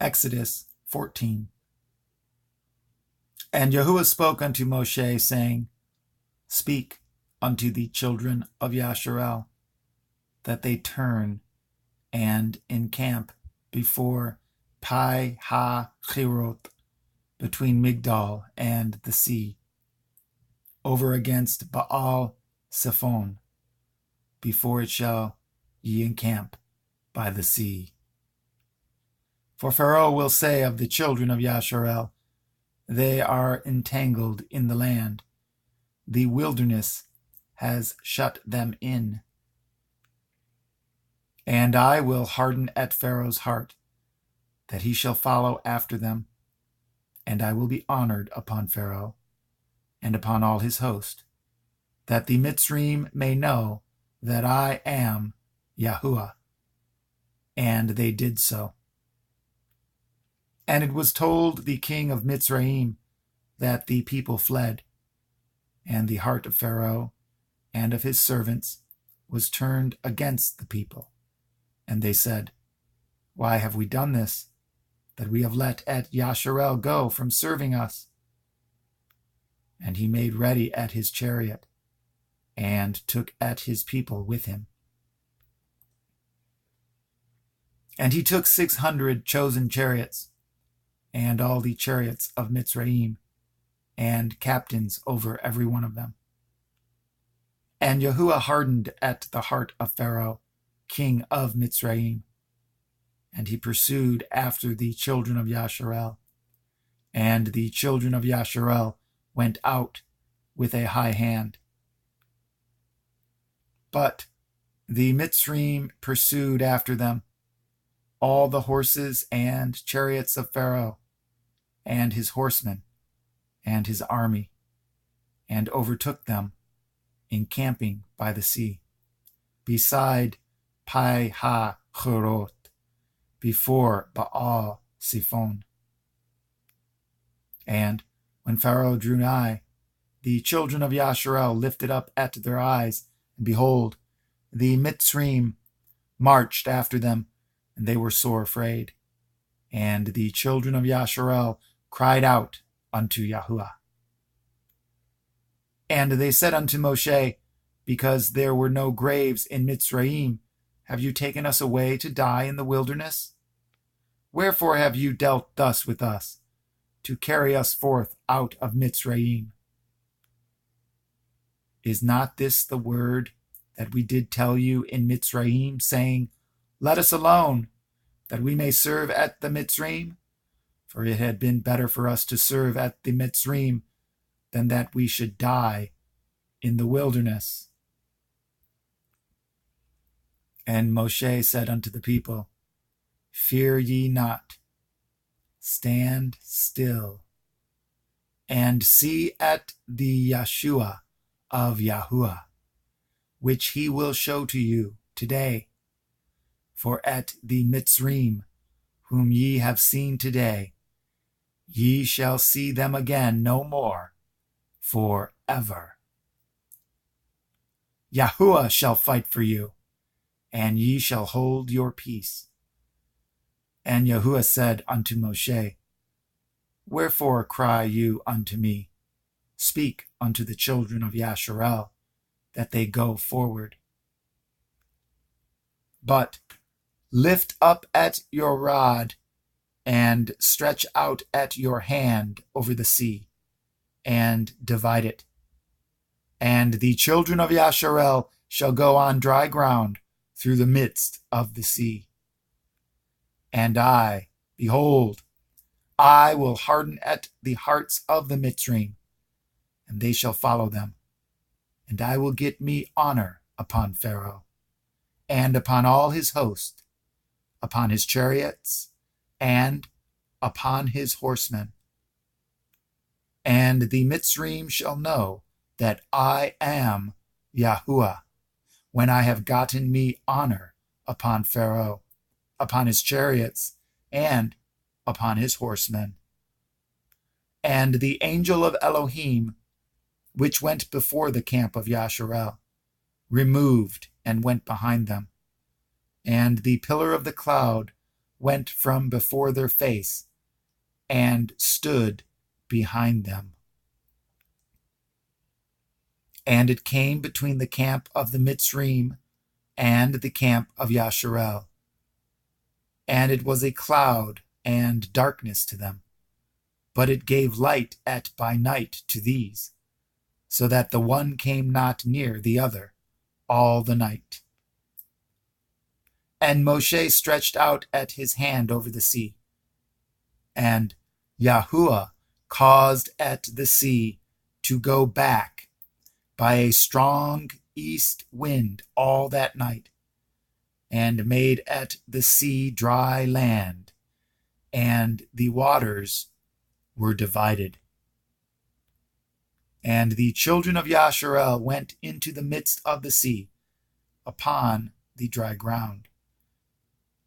Exodus 14. And Yahuwah spoke unto Moshe, saying, Speak unto the children of Yasharel, that they turn and encamp before Pi Ha-Chirot, between Migdal and the sea, over against Baal Zephon, before it shall ye encamp by the sea. For Pharaoh will say of the children of Yasharel, they are entangled in the land. The wilderness has shut them in. And I will harden at Pharaoh's heart, that he shall follow after them. And I will be honored upon Pharaoh, and upon all his host, that the Mitzrayim may know that I am Yahuwah. And they did so. And it was told the king of Mitzrayim that the people fled, and the heart of Pharaoh and of his servants was turned against the people. And they said, Why have we done this, that we have let at Yasharel go from serving us? And he made ready at his chariot, and took at his people with him. And he took 600 chosen chariots, and all the chariots of Mitzrayim, and captains over every one of them. And Yahuwah hardened at the heart of Pharaoh, king of Mitzrayim, and he pursued after the children of Yasharel. And the children of Yasharel went out with a high hand. But the Mitzrayim pursued after them, all the horses and chariots of Pharaoh, and his horsemen, and his army, and overtook them, encamping by the sea, beside Pi Ha-Chirot, before Baal Zephon. And when Pharaoh drew nigh, the children of Yasharel lifted up at their eyes, and behold, the Mitzrayim marched after them, and they were sore afraid. And the children of Yasharel cried out unto Yahuwah. And they said unto Moshe, Because there were no graves in Mitzrayim, have you taken us away to die in the wilderness? Wherefore have you dealt thus with us, to carry us forth out of Mitzrayim? Is not this the word that we did tell you in Mitzrayim, saying, Let us alone, that we may serve at the Mitzrayim? For it had been better for us to serve at the Mitzrayim than that we should die in the wilderness. And Moshe said unto the people, Fear ye not, stand still, and see at the Yeshua of Yahuwah, which he will show to you today. For at the Mitzrayim, whom ye have seen today, ye shall see them again no more forever. Yahuwah shall fight for you, and ye shall hold your peace. And Yahuwah said unto Moshe, Wherefore cry you unto me? Speak unto the children of Yasharel, that they go forward. But lift up at your rod, and stretch out at your hand over the sea, and divide it. And the children of Yasharel shall go on dry ground through the midst of the sea. And I, behold, I will harden at the hearts of the Mitzrayim, and they shall follow them. And I will get me honor upon Pharaoh, and upon all his host, upon his chariots, and upon his horsemen. And the Mitzrayim shall know that I am Yahuwah, when I have gotten me honor upon Pharaoh, upon his chariots, and upon his horsemen. And the angel of Elohim, which went before the camp of Yasharel, removed and went behind them. And the pillar of the cloud went from before their face and stood behind them. And it came between the camp of the Mitzrayim and the camp of Yasharel. And it was a cloud and darkness to them, but it gave light by night to these, so that the one came not near the other all the night. And Moshe stretched out his hand over the sea, and Yahuwah caused the sea to go back by a strong east wind all that night, and made the sea dry land, and the waters were divided. And the children of Yasharel went into the midst of the sea upon the dry ground,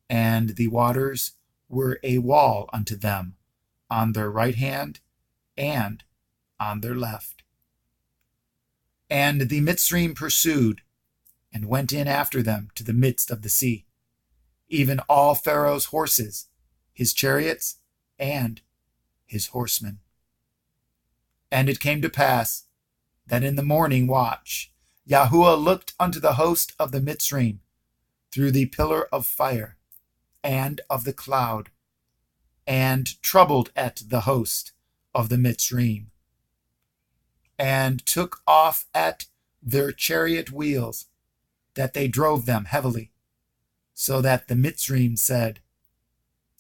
and the waters were a wall unto them on their right hand and on their left. And the Mitzrayim pursued, and went in after them to the midst of the sea, even all Pharaoh's horses, his chariots, and his horsemen. And it came to pass that in the morning watch Yahuwah looked unto the host of the Mitzrayim through the pillar of fire and of the cloud, and troubled the host of the Mitzrayim, and took off their chariot wheels, that they drove them heavily, so that the Mitzrayim said,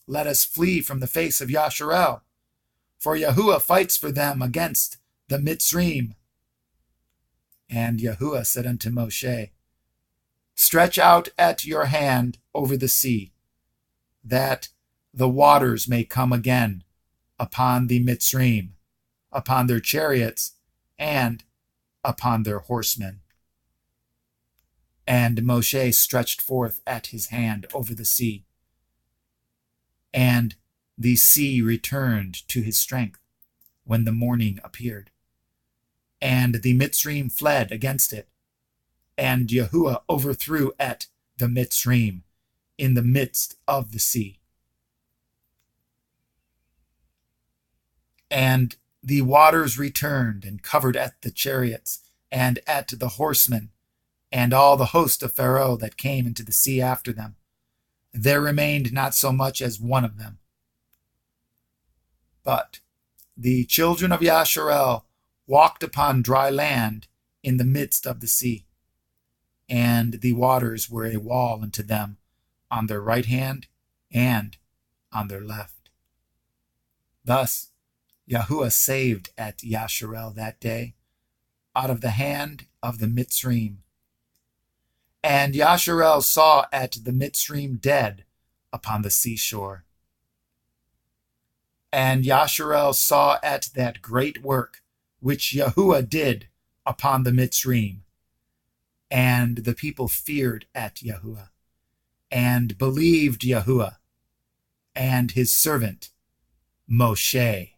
Let us flee from the face of Yasharel, for Yahuwah fights for them against the Mitzrayim. And Yahuwah said unto Moshe, Stretch out your hand over the sea, that the waters may come again upon the Mitzrayim, upon their chariots, and upon their horsemen. And Moshe stretched forth his hand over the sea, and the sea returned to his strength when the morning appeared. And the Mitzrayim fled against it, and Yahuwah overthrew the Mitzrayim in the midst of the sea. And the waters returned and covered the chariots and the horsemen, and all the host of Pharaoh that came into the sea after them. There remained not so much as one of them. But the children of Yasharel walked upon dry land in the midst of the sea, and the waters were a wall unto them on their right hand and on their left. Thus Yahuwah saved Yasharel that day out of the hand of the Mitzrayim. And Yasharel saw the Mitzrayim dead upon the seashore. And Yasharel saw that great work which Yahuwah did upon the Mitzrayim. And the people feared Yahuwah, and believed Yahuwah and his servant Moshe.